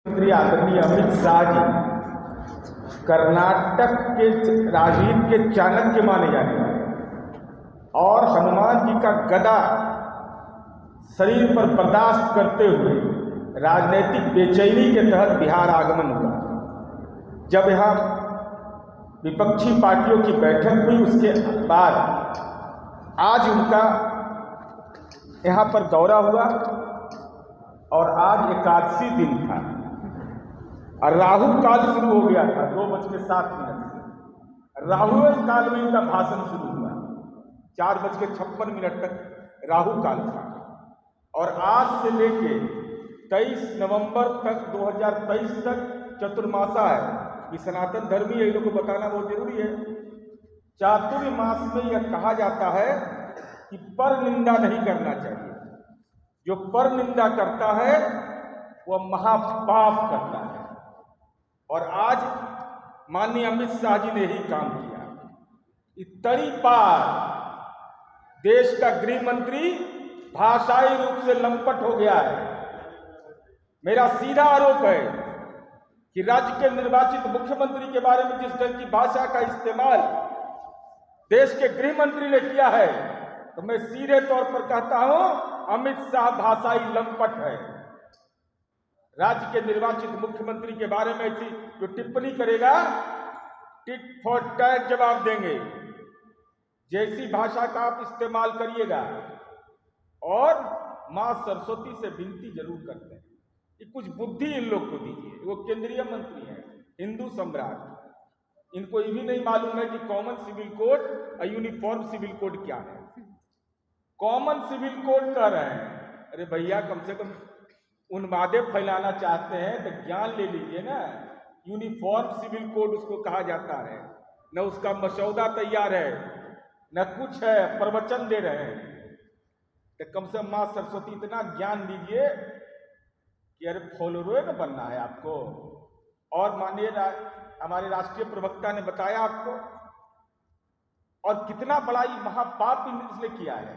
मंत्री आदरणीय अमित शाह जी कर्नाटक के राजनीति के चाणक्य माने जाने वाले और हनुमान जी का गदा शरीर पर बर्दाश्त करते हुए राजनीतिक बेचैनी के तहत बिहार आगमन हुआ। जब यहाँ विपक्षी पार्टियों की बैठक हुई उसके बाद आज उनका यहाँ पर दौरा हुआ और आज एकादशी दिन था और राहु काल शुरू हो गया था 2:07 से। राहु काल में इनका भाषण शुरू हुआ, 4:56 तक राहु काल था और आज से लेके 23 नवंबर तक 2023 तक चतुर्मासा है। ये सनातन धर्मी है, इन लोगों को बताना बहुत जरूरी है। चातुर्मास में यह कहा जाता है कि पर निंदा नहीं करना चाहिए। जो पर निंदा करता है वह महापाप करता है और आज माननीय अमित शाह जी ने ही काम किया। इतनी पार देश का गृह मंत्री भाषाई रूप से लंपट हो गया है। मेरा सीधा आरोप है कि राज्य के निर्वाचित मुख्यमंत्री के बारे में जिस ढंग की भाषा का इस्तेमाल देश के गृह मंत्री ने किया है, तो मैं सीधे तौर पर कहता हूं अमित शाह भाषाई लंपट है। राज्य के निर्वाचित मुख्यमंत्री के बारे में ऐसी जो टिप्पणी करेगा, टिट फॉर टैट जवाब देंगे। जैसी भाषा का आप इस्तेमाल करिएगा और मां सरस्वती से विनती जरूर करते हैं कि कुछ बुद्धि इन लोग को दीजिए। वो केंद्रीय मंत्री हैं, हिंदू सम्राट। इनको ये भी नहीं मालूम है कि कॉमन सिविल कोड और यूनिफॉर्म सिविल कोड क्या है। कॉमन सिविल कोड कह रहे हैं, अरे भैया कम से कम उन्मादे फैलाना चाहते हैं तो ज्ञान ले लीजिए ना। यूनिफॉर्म सिविल कोड उसको कहा जाता है, न उसका मसौदा तैयार है न कुछ है, प्रवचन दे रहे हैं। तो कम से कम मां सरस्वती इतना ज्ञान दीजिए कि अरे फॉलोअर न बनना है आपको। और माननीय हमारे राष्ट्रीय प्रवक्ता ने बताया आपको, और कितना बड़ा ये महापाप इसने किया है।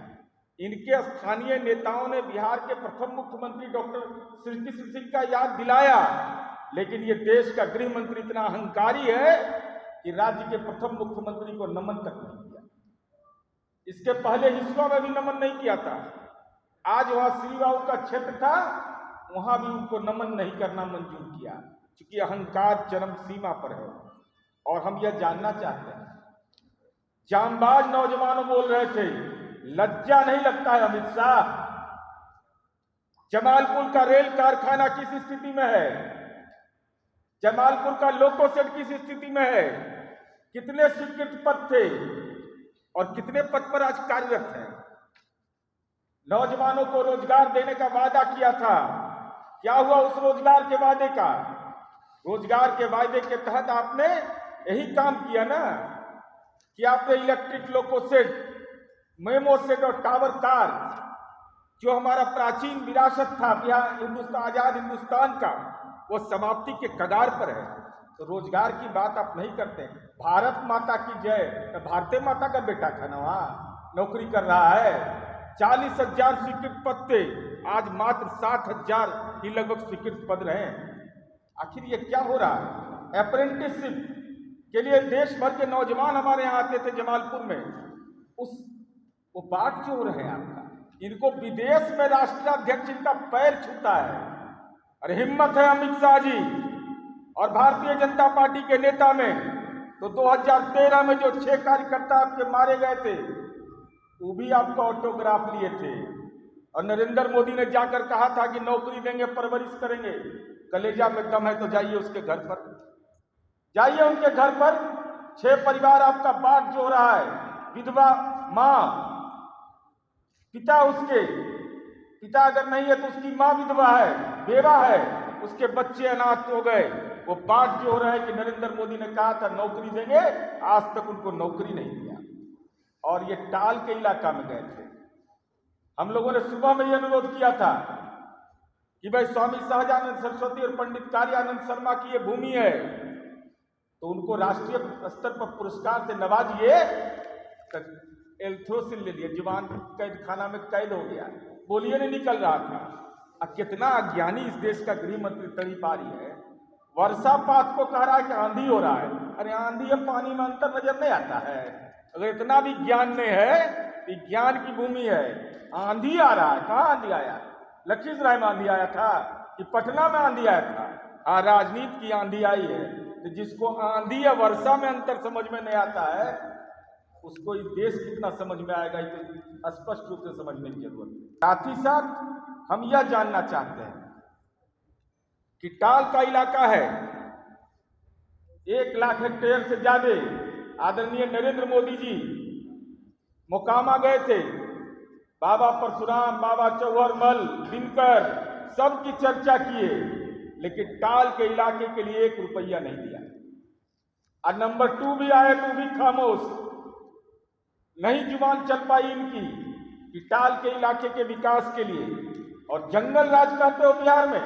इनके स्थानीय नेताओं ने बिहार के प्रथम मुख्यमंत्री डॉक्टर श्री कृष्ण सिंह का याद दिलाया, लेकिन ये देश का गृह मंत्री इतना अहंकारी है कि राज्य के प्रथम मुख्यमंत्री को नमन तक नहीं किया। इसके पहले हिस्सों में भी नमन नहीं किया था। आज वहां श्री बाबू का क्षेत्र था, वहां भी उनको नमन नहीं करना मंजूर किया, क्योंकि अहंकार चरम सीमा पर है। और हम यह जानना चाहते हैं, जांबाज नौजवान बोल रहे थे, लज्जा नहीं लगता है अमित शाह? जमालपुर का रेल कारखाना किस स्थिति में है? जमालपुर का लोको शेड किस स्थिति में है? कितने स्वीकृत पद थे और कितने पद पर आज कार्यरत हैं? नौजवानों को रोजगार देने का वादा किया था, क्या हुआ उस रोजगार के वादे का? रोजगार के वादे के तहत आपने यही काम किया ना कि आपने electric loco set, memo set और टावर कार, जो हमारा प्राचीन विरासत था बिहार हिंदुस्तान, आजाद हिंदुस्तान का, वो समाप्ति के कगार पर है। तो रोजगार की बात आप नहीं करते। भारत माता की जय, तो भारतीय माता का बेटा था ना, वहां नौकरी कर रहा है। 40,000 स्वीकृत पद थे, आज मात्र 60,000 ही लगभग स्वीकृत पद रहे। आखिर ये क्या हो रहा है? अप्रेंटिसशिप के लिए देश भर के नौजवान हमारे यहाँ आते थे जमालपुर में, वो बाट जो रहे हैं आपका। इनको विदेश में राष्ट्राध्यक्ष इनका पैर छूता है। अरे हिम्मत है अमित शाह जी और भारतीय जनता पार्टी के नेता में। तो 2013 में जो 6 कार्यकर्ता आपके मारे गए थे, वो भी आपका ऑटोग्राफ लिए थे। और नरेंद्र मोदी ने जाकर कहा था कि नौकरी देंगे, परवरिश करेंगे। कलेजा में दम है तो जाइए उसके घर पर, जाइए उनके घर पर। 6 परिवार आपका बाट जो रहा है, विधवा मां, पिता उसके, पिता अगर नहीं है तो उसकी मां विधवा है, बेवा है, उसके बच्चे अनाथ हो गए। वो बाट जो हो रहा है कि नरेंद्र मोदी ने कहा था नौकरी देंगे, आज तक उनको नौकरी नहीं दिया और ये टाल के इलाका में गए थे। हम लोगों ने सुबह में ये अनुरोध किया था कि भाई स्वामी सहजानंद सरस्वती और पंडित कार्यानंद शर्मा की ये भूमि है, तो उनको राष्ट्रीय स्तर पर पुरस्कार से नवाजिए। एल्थ्रोसिन ले लिया, जवान कैद खाना में कैद हो गया, बोलिए नहीं निकल रहा था। कितना अज्ञानी इस देश का गृह मंत्री तड़ी पारी है। वर्षापात को कह रहा है कि आंधी हो रहा है। अरे आंधी और पानी में अंतर नजर नहीं आता है? अगर इतना भी ज्ञान नहीं है, विज्ञान की भूमि है, आंधी आ रहा है। कहाँ आंधी आया? लखीसराय में आंधी आया था कि पटना में आंधी आया था? हाँ, राजनीति की आंधी आई है। तो जिसको आंधी या वर्षा में अंतर समझ में नहीं आता है, उसको इस देश कितना समझ में आएगा, ये स्पष्ट रूप से समझने की जरूरत है। साथ ही साथ हम यह जानना चाहते हैं कि टाल का इलाका है 1 लाख हेक्टेयर से ज्यादा। आदरणीय नरेंद्र मोदी जी मोकामा गए थे, बाबा परशुराम, बाबा चौहरमल, दिनकर सबकी चर्चा किए, लेकिन टाल के इलाके के लिए 1 रुपया नहीं दिया। और नंबर 2 भी आए तो भी खामोश, नहीं जुबान चल पाई इनकी कि टाल के इलाके के विकास के लिए। और जंगल राज कहते हो बिहार में,